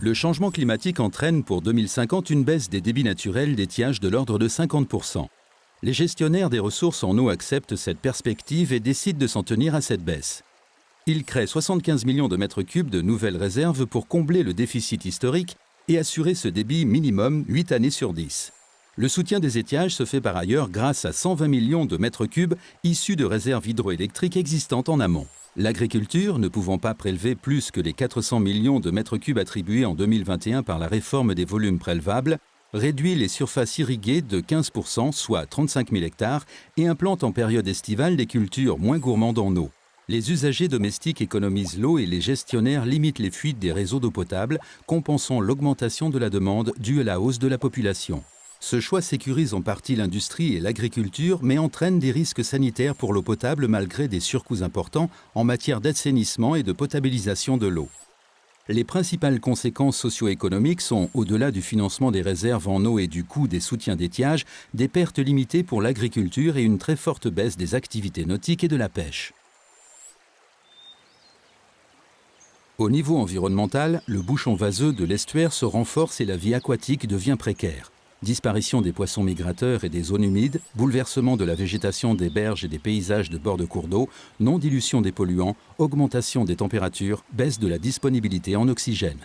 Le changement climatique entraîne pour 2050 une baisse des débits naturels d'étiage de l'ordre de 50%. Les gestionnaires des ressources en eau acceptent cette perspective et décident de s'en tenir à cette baisse. Ils créent 75 millions de mètres cubes de nouvelles réserves pour combler le déficit historique et assurer ce débit minimum 8 années sur 10. Le soutien des étiages se fait par ailleurs grâce à 120 millions de mètres cubes issus de réserves hydroélectriques existantes en amont. L'agriculture, ne pouvant pas prélever plus que les 400 millions de mètres cubes attribués en 2021 par la réforme des volumes prélevables, réduit les surfaces irriguées de 15%, soit 35 000 hectares, et implante en période estivale des cultures moins gourmandes en eau. Les usagers domestiques économisent l'eau et les gestionnaires limitent les fuites des réseaux d'eau potable, compensant l'augmentation de la demande due à la hausse de la population. Ce choix sécurise en partie l'industrie et l'agriculture, mais entraîne des risques sanitaires pour l'eau potable malgré des surcoûts importants en matière d'assainissement et de potabilisation de l'eau. Les principales conséquences socio-économiques sont, au-delà du financement des réserves en eau et du coût des soutiens d'étiage, des pertes limitées pour l'agriculture et une très forte baisse des activités nautiques et de la pêche. Au niveau environnemental, le bouchon vaseux de l'estuaire se renforce et la vie aquatique devient précaire. Disparition des poissons migrateurs et des zones humides, bouleversement de la végétation des berges et des paysages de bord de cours d'eau, non-dilution des polluants, augmentation des températures, baisse de la disponibilité en oxygène.